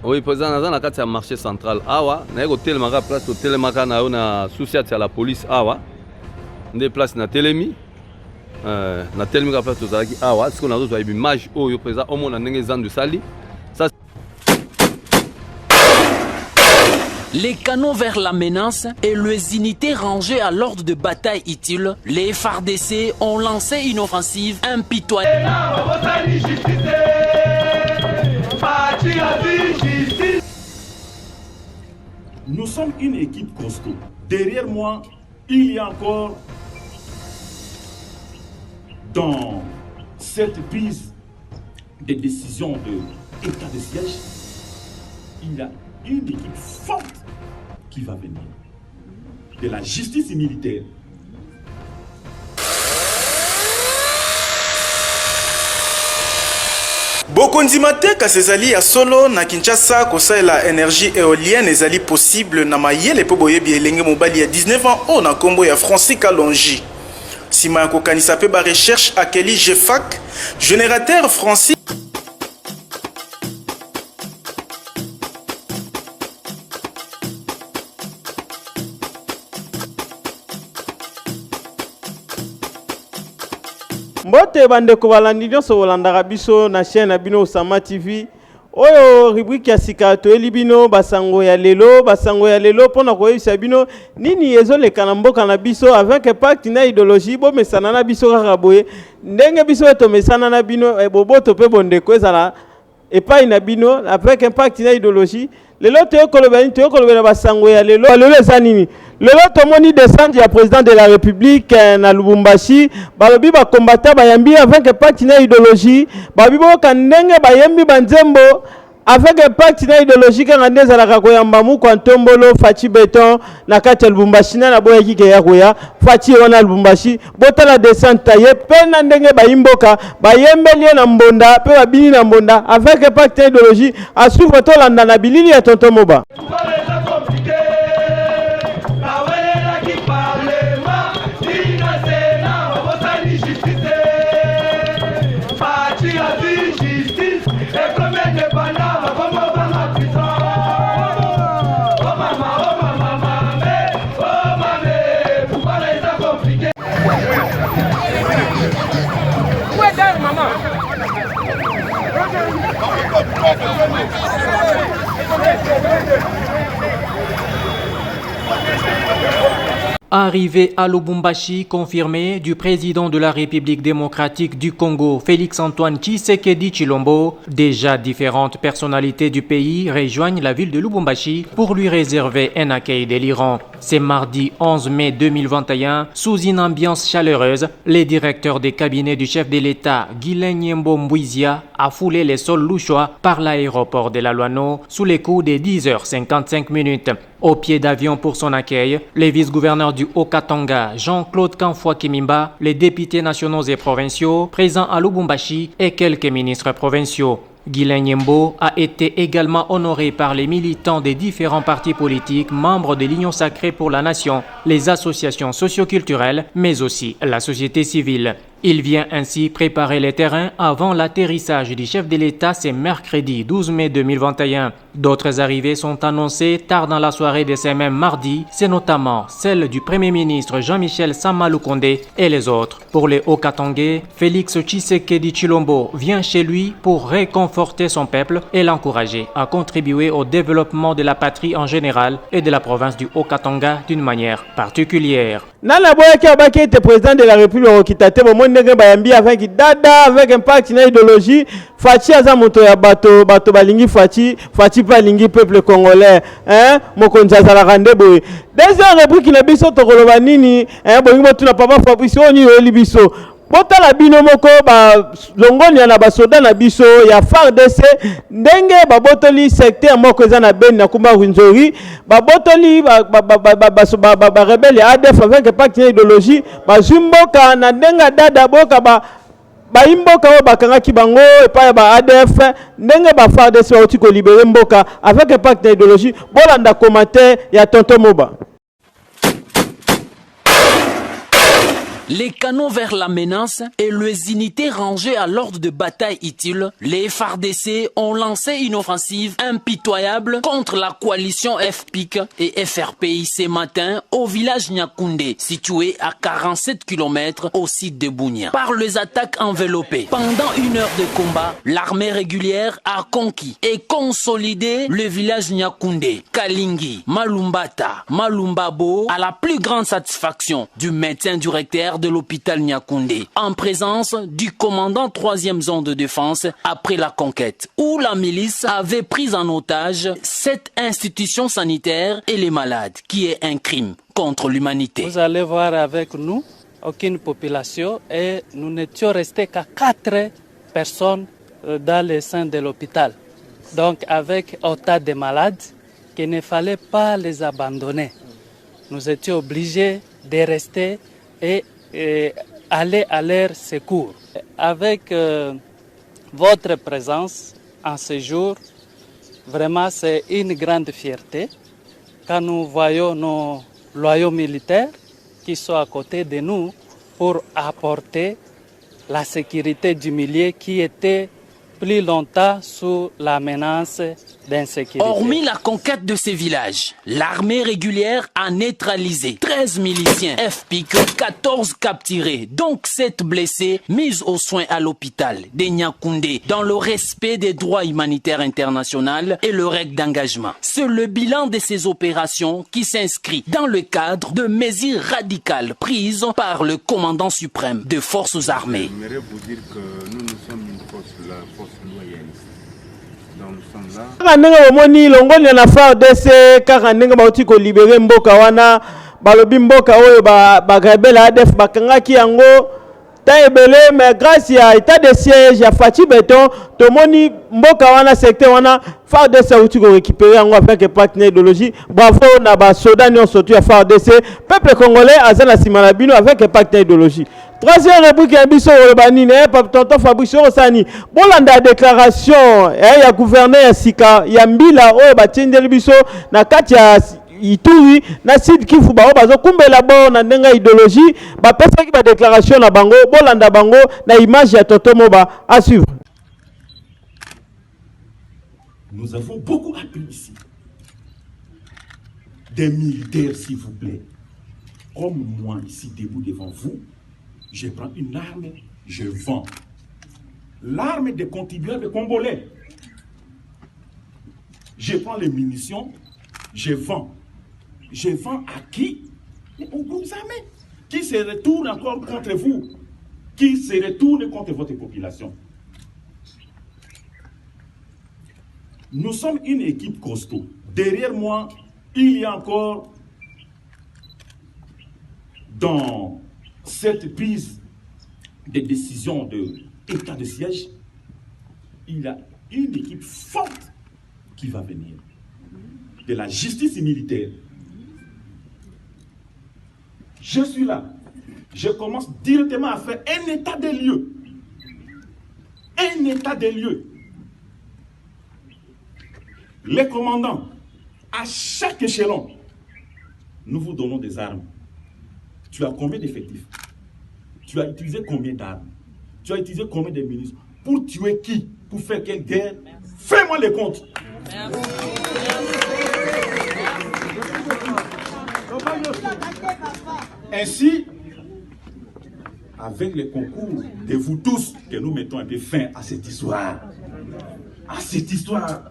Oui, président naza na kati ya marché central awa na ko telemaka place to telemaka na yo na souciate ya la police awa nde place na telemi na telemi ka place to zalaki awa siko na zo zo image oyo président omona ndenge zandu sali. Les canons vers la menace et les unités rangées à l'ordre de bataille utile, les FARDC ont lancé une offensive impitoyable. Nous sommes une équipe costaud. Derrière moi, il y a encore dans cette prise de décision de état de siège, il y a une équipe forte qui va venir de la justice militaire. Bokondimate kasezali ya solo na Kinshasa kosaela énergie éolienne ezali possible na mayele po boyebi elenge mobali ya 19 ans o na kombo ya Francis Kalonji. Sima ya kokanisa pe ba recherche akeli GFAC générateur Francis Mbote bandeko balandi nyonso bolandaka biso na chaîne na bino Osama TV. Oyo rubrique ya sika toyeli bino basango ya lelo pona koyebisa bino nini ezoleka na mboka na biso avec pacte na idéologie bomesana na biso kaka boye ndenge biso etomesana na bino boboto pe bondeko ezala epai na bino avec pacte na idéologie. Lelo toyokolobela basango ya lelo eza nini? Lelo tomoni descendre ya président de la République na Lubumbashi balobi ba combattant bayambi avec pacte na idéologie babi boka ndenge bayembi banzembo avec pacte na idéologie kanga ndezalaka koyamba mu kwa ntombolo faci beton na kati ya Lubumbashi na boya kike ya koya faci wana Lubumbashi botala descente ye pe na ndenge bayimboka bayembeli na mbonda pe babini na mbonda avec pacte na idéologie asuivre tolanda na bilili ya tonton Moba. Arrivé à Lubumbashi, confirmé du président de la République démocratique du Congo, Félix-Antoine Tshisekedi Tshilombo, déjà différentes personnalités du pays rejoignent la ville de Lubumbashi pour lui réserver un accueil délirant. C'est mardi 11 mai 2021, sous une ambiance chaleureuse, les directeurs des cabinets du chef de l'État, Guilain Nyembo Mbouizia, a foulé les sols louchois par l'aéroport de la Loano sous les coups des 10h55. Au pied d'avion pour son accueil, les vice-gouverneurs du Haut-Katanga, Jean-Claude Kamfwa Kimimba, les députés nationaux et provinciaux présents à Lubumbashi et quelques ministres provinciaux. Guilain Nyembo a été également honoré par les militants des différents partis politiques, membres de l'Union sacrée pour la nation, les associations socio-culturelles, mais aussi la société civile. Il vient ainsi préparer les terrains avant l'atterrissage du chef de l'État ce mercredi 12 mai 2021. D'autres arrivées sont annoncées tard dans la soirée de ce même mardi, c'est notamment celle du Premier ministre Jean-Michel Sama-Lukonde et les autres. Pour les Haut-Katangais, Félix Tshisekedi Tshilombo vient chez lui pour réconforter son peuple et l'encourager à contribuer au développement de la patrie en général et de la province du Haut-Katanga d'une manière particulière. Nana Boyaki Abaki était président de la République Kitate Bomondenge Bayambi avec Dada avec un pacte na idéologie Fachi azamoto ya bato balingi Fachi balingi peuple congolais mokonza za la rande boy deuxième république na biso tokoloba nini bongi tuna papa Fabrice oni yeli biso botala bino moko ba longoni na basoda na biso ya FARDC ndenge babotoli secteur moko eza na Beni na Kumba Rwenzori babotoli ba rebelle ADF avec pacte idéologie bazumboka na ndenga dada boka baimboka o bakangaki bango epai ba ADF ndenge ba FARDC bauti ko libérer mboka avec pacte idéologie bolanda commentaire ya tonton Moba. les canons vers la menace et les unités rangées à l'ordre de bataille utile, les FARDC ont lancé une offensive impitoyable contre la coalition FPIC et FRPI ce matin au village Nyakoundé, situé à 47 km au site de Bunia. Par les attaques enveloppées, pendant une heure de combat, l'armée régulière a conquis et consolidé le village Nyakoundé, Kalingi, Malumbata, Malumbabo, à la plus grande satisfaction du médecin directeur de l'hôpital Nyakoundé, en présence du commandant 3e zone de défense après la conquête, où la milice avait pris en otage cette institution sanitaire et les malades, qui est un crime contre l'humanité. Vous allez voir avec nous aucune population et nous n'étions restés qu'à 4 personnes dans le sein de l'hôpital. Donc avec autant de malades qu'il ne fallait pas les abandonner. Nous étions obligés de rester et aller à leur secours. Avec votre présence en ce jour, vraiment c'est une grande fierté quand nous voyons nos loyaux militaires qui sont à côté de nous pour apporter la sécurité du milieu qui était plus longtemps sous la menace d'insécurité. Hormis la conquête de ces villages, l'armée régulière a neutralisé 13 miliciens FPIC, 14 capturés, donc 7 blessés, mis aux soins à l'hôpital de Nyakoundé dans le respect des droits humanitaires internationaux et le règle d'engagement. C'est le bilan de ces opérations qui s'inscrit dans le cadre de mesures radicales prises par le commandant suprême des forces armées. J'aimerais vous dire que nous sommes une force, la force loyaliste. Donc nous sommes là. Kaka ndenge omoni longoli na FARDC kaka ndenge bauti ko libérer mboka wana balobi mboka oyo bagabela ADF bakangaki yango ta ebele mais grâce à état de siège ya Fati Beton tomoni mboka wana secteur wana FARDC auti ko récupérer yango avec partenaire idéologie. Bravo na ba soda nyonso tu ya FARDC, peuple congolais azana simana bino avec partenaire idéologie. Troisième rubrique ya biso olobani ne tonton Fabrice Osani bolanda déclaration ya gouverneur ya sika ya mbila oyo batindeli biso na kati ya Ituri na Sud Kivu bao bazokumbela bo na ndenga idéologie bapesaki ba déclaration na bango bolanda bango na image ya tonton Moba à suivre. Nous avons beaucoup appris ici. Des militaires, s'il vous plaît. Comme moi, ici, debout devant vous, je prends une arme, je vends. L'arme des contribuables congolais. Je prends les munitions, je vends. Je vends à qui? Aux groupes armés. Qui se retourne encore contre vous? Qui se retourne contre votre population? Nous sommes une équipe costaud. Derrière moi, il y a encore, dans cette prise de décision de état de siège, il y a une équipe forte qui va venir. De la justice militaire. Je suis là. Je commence directement à faire un état des lieux. Un état des lieux. Les commandants, à chaque échelon, nous vous donnons des armes. Tu as combien d'effectifs? Tu as utilisé combien d'armes? Tu as utilisé combien de munitions? Pour tuer qui? Pour faire quelle guerre? Fais-moi les comptes. Ainsi, avec le concours de vous tous, que nous mettons un peu fin à cette histoire. À cette histoire.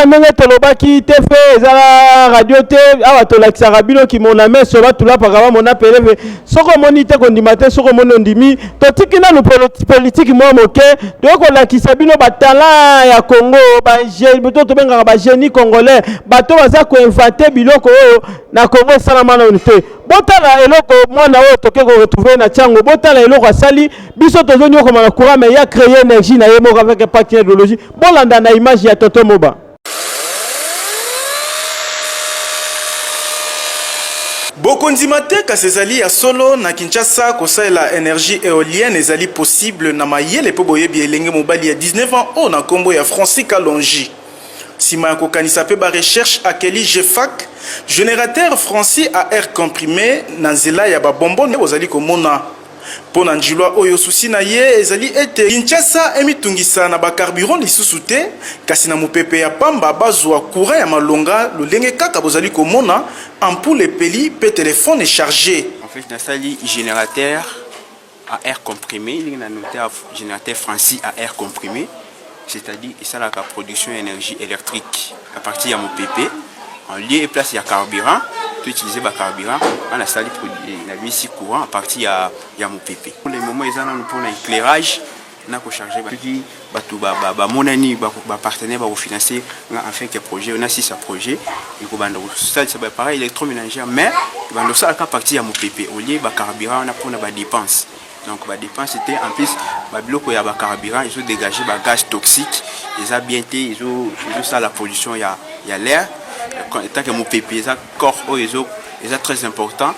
ndenge tolobaki te fe ezala radio te awa tolakisaka bino kimona meso batulapaka bamona peleve soko omoni te kondima te soko omoni ondimi totiki nanu politiki mwa moke toye kolakisa bino batala ya Congo bato tobengaka bagénie congolais bato baza koinvente biloko oyo na Congo esalama nanu te botala eloko mwana oyo toke koretrouve na ntiango botala eloko asali biso tozonyokoma na courant mais ya créer énergie na ye moko avec partenaire idéologie bolanda na image ya Tonton Moba. Bokondima te kasi ezali ya solo na Kinshasa kosalela énergie éolienne ezali possible na mayele po boyebi elenge mobali ya 19 ans oyo na kombo ya Francis Kalonji. sima ya kokanisa pe ba recherche akeli GFAC générateur Francis à air comprimé na nzela ya ba bonbon bozali komona pona njilwa oyo susi na ye ezali ete Kinshasa emitungisa na ba carburant lisusu te kasi na mopepe ya pamba bazwa courant ya malonga lolenge kaka bozali komona ampoule epeli pe téléphone chargé. En fait na sali générateur à air comprimé, il y a un générateur Francis à air comprimé, c'est-à-dire ça la production d'énergie électrique à partir de mon PP. En lieu et place il y a carburant, tu utilises le carburant, on a sali la mise courant à partir de mon PP. Pour les moments ils ont pour l'éclairage, on a chargé puis mon ami partenaire va financer afin que projet on a 6 projets et ça c'est pareil électroménager mais on ça à partir de mon PP au lieu de carburant on a pour la dépense. Donc la dépense c'était en plus le bloc où il y a le carburant, ils ont dégagé le gaz toxique, ils ont bien été, ils ont ça la pollution, il y a l'air. Tant que mon PP, ils ont corps, ils ont très important,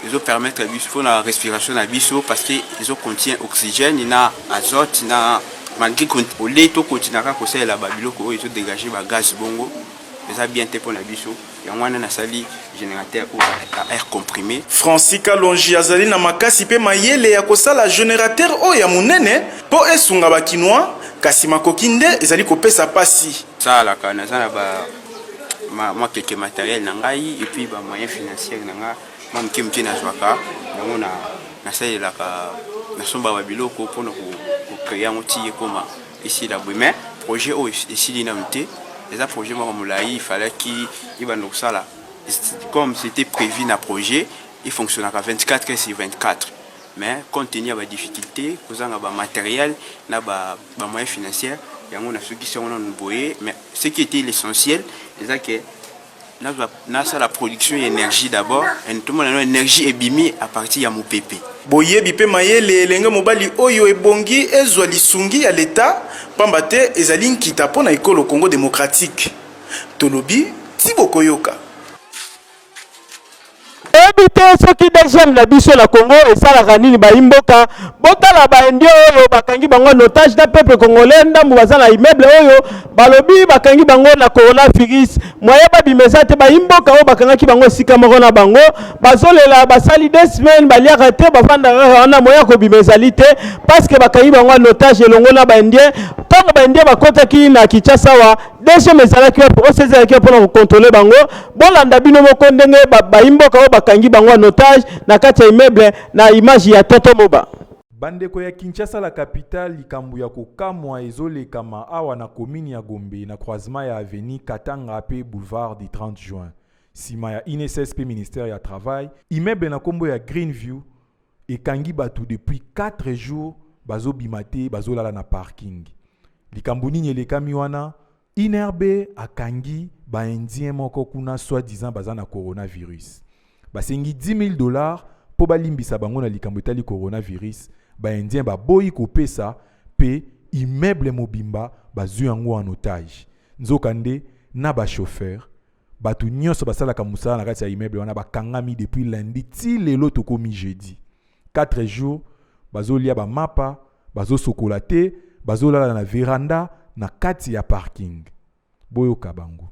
ils ont permettre la respiration de la biso parce qu'ils ont contient oxygène, il y a azote, il y a malgré au lait tout continue à causer la bloc où ils ont dégagé le gaz bongo, ils ont bien été pour la biso. Et on a sali générateur à air comprimé. Francis Kalonji azali na makasi pe mayele ya kosala générateur o ya munene po esunga ba kinwa kasi makokinde ezali kopesa pasi. Ça la kana za ba ma quelques matériel na ngai et puis ba moyens financiers na nga ma mkimti na zwaka na sali la ka na somba ba biloko pour ko créer un outil comme ici la mais projet o ici l'inamité. Les projets il fallait qu'il va nous ça là. Comme c'était prévu dans le projet, il fonctionnera 24 heures sur 24. Mais compte tenu des difficultés, nous avons des matériel, des moyens financiers, il y a ceux qui sont envoyés. Mais ce qui était l'essentiel, c'est que nous avons la production d'énergie d'abord, et nous avons l'énergie ébimée à partir de mon PP. Boye bipe mayele elenge mobali oyo ebongi ezwa lisungi ya leta pamba te ezali nkita pona ekolo Congo démocratique. Tolobi Tiboko Yoka. Ebite soki deuxième la biso la Congo et ça la ranini ba imboka botala ba ndio oyo bakangi bango otage da peuple congolais ndambu bazala immeuble oyo balobi bakangi bango na coronavirus moye ba bimeza te ba imboka oyo bakangaki bango sika moko na bango bazolela basali 2 semaines baliaka te bafanda na moya ko bimezali te parce que bakangi bango otage elongo na ba ndie tant ba ndie bakotaki na Kinshasa wa deuxième ezalaki pour osezalaki pour contrôler bango bolanda bino moko ndenge ba imboka oyo bakangi bango en otage na kati ya immeuble na image ya Toto Moba. Bandeko ya Kinshasa la capitale likambu ya kokamwa ezolekama awa na commune ya Gombe na croisement ya avenue Katanga pe boulevard du 30 juin. Sima ya INSSP ministère ya travail, immeuble na kombo ya Greenview ekangi batu depuis 4 jours bazo bimate bazolala na parking. Likambu nini elekami wana Inerbe akangi ba indien moko kuna soi-disant bazana coronavirus. Basengi $10,000 po balimbisa bango na likambo etali coronavirus. Ba indien ba boyi kopesa pe immeuble mobimba bazwi yango en otage. Nzokande na ba chauffeur batu nyonso basalaka musala na kati ya immeuble wana bakangami depuis lundi ti lelo tokomi jeudi. 4 jours bazolia ba mapa, bazosokola te, bazolala na veranda na kati ya parking. Boyoka bango.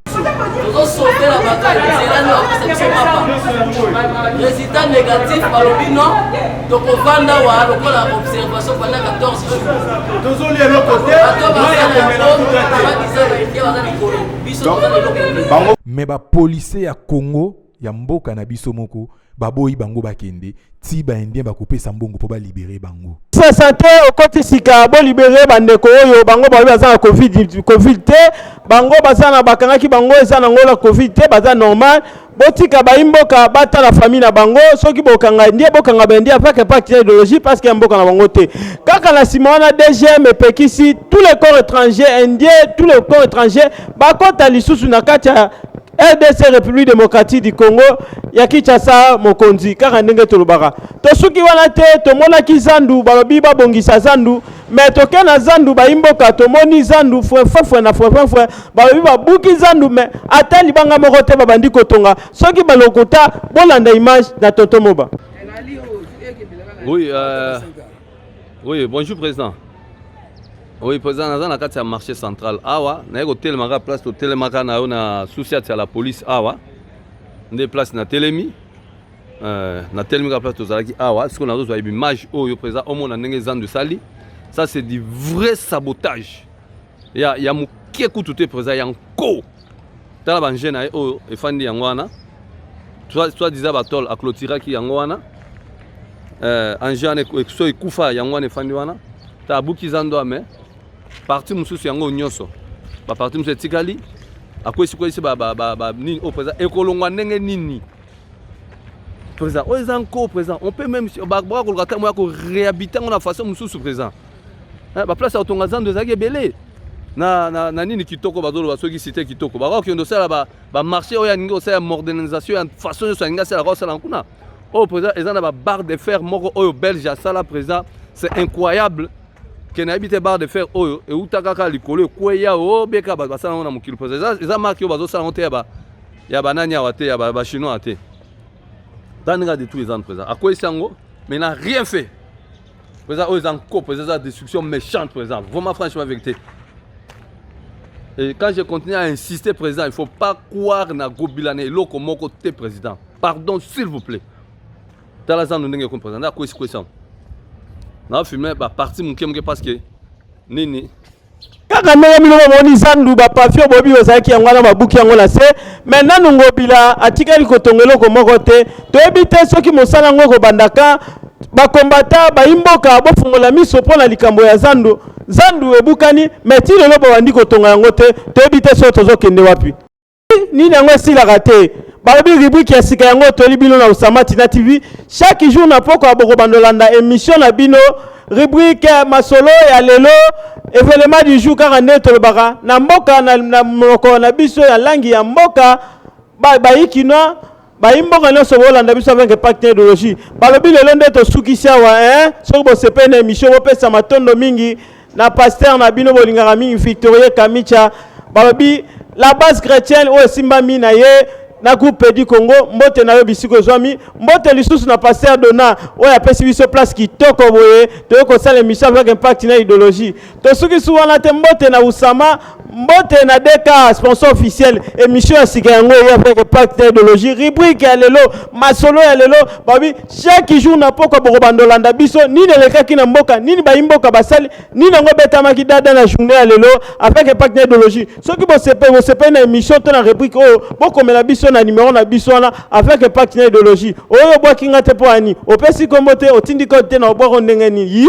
Résultat négatif balobino donc ovanda wa lokola observation pendant 14 jours. Mais ba policier ya Congo ya mboka na biso moko baboyi bango bakende ti ba indien bakopesa mbongo po ba libérer bango. Sa santé okoti sika bo libérer bandeko oyo bango ba bazana covid te bango bazana bakangaki bango ezana ngola covid te baza normal botika ba imboka bata la famille na bango soki bokanga ndie bokanga bendie avec pas idéologie parce que mboka na bango te kaka la simona DGM epekisi tous les corps étrangers indiens tous les corps étrangers bakota lisusu na kati ya RDC République démocratique du Congo ya Kinshasa mokonzi kaka ndenge tolobaka to suki wana te tomona ki zandu balobi babongisa zandu mais toke na zandu ba imboka tomoni zandu fwe na fwe balobi babuki zandu mais atali banga moko te babandi kotonga soki balokota bolanda image na Toto Moba. Oui, oui, bonjour président. Oui, président, naza na kati ya marché central awa, na ko telemaka place to telemaka na yo na société ya la police awa. Nde place na telemi. Na telemika place to zalaki awa, ce qu'on a reçu image oyo président au monde ndenge zandu sali. Ça c'est du vrai sabotage. Ya mukie kututé président yanko. Tala banjena oyo efandi yango wana. Toi disait batol a clôturer ki yango wana. Anjane so ikufa yango wana efandi wana. Ta buki zando ame. Parti mususu yango nyonso ba parti mususu tikali akwesi kwesi ba nini au président ekolongwa ndenge nini président o ezanko président on peut même ba kolokata mo ya ko réhabiter na façon mususu président ba place autonga zando ezaki belé na nini kitoko bazolo basoki cité kitoko ba ko ndo sala ba marché o ya ningo sala modernisation en façon de soinga sala ko sala kuna au président ezana ba barre de fer moko oyo belge sala président c'est incroyable. Qui n'habite barre de fer oyo et utakaka likolo kweya o beka ba sala na mukilo président eza marque bazo sala monter ya banani awate ya ba chinois ate tandinga de tous les ans président à quoi sango mais n'a rien fait président aux encore président destruction méchante président vraiment franchement vérité et quand je continue à insister président il faut pas croire na gobilane loko moko te président pardon s'il vous plaît tala za ndenge ko président à quoi sango na filmé ba parti muke parce que nini kaka ndenge mino moni zandu ba pafio bobi ozaki yango na mabuki yango la se maintenant ngobila atikali kotongelo ko moko te toyebi te soki mosala ngo ko bandaka ba kombata ba imboka bo fungola miso pona likambo ya zandu ebukani meti lelo ba wandi kotonga yango te toyebi te so tozo kende wapi nini yango sila raté Balobi rubrique ya sika yango toli bino na Usamati na TV chaque jour na poko aboko bandolanda émission na bino rubrique masolo ya lelo événement du jour car ane tolobaka na mboka na moko na biso ya langi ya mboka ba ikino ba imboka no so bolanda biso avec pacte idéologie balobi lelo nde to sukisia wa so bo sepe na émission bo pesa matondo mingi na pasteur na bino bolingaka mingi Victorie Kamicha balobi la base chrétienne o simba mina ye na groupe du Congo mbote na yo bisiko zwami mbote lisusu na pasteur Dona o ya pesi biso place kitoko boye to ko sala émission avec impact na idéologie to suki suwana te mbote na Usama mbote na DK sponsor officiel émission ya sika yango ya avec impact na idéologie rubrique ya lelo masolo ya lelo babi chaque jour na poko boko bandolanda biso nini lekaki na mboka nini ba imboka basali nini ngo betamaki dada na journée ya lelo avec impact na idéologie soki bo sepe na émission to na rubrique o boko mela biso na numéro na biso wana avec impact na idéologie oyo bwa kinga te po ani opesi kombo te otindi ko te na obwa ndenge ni yi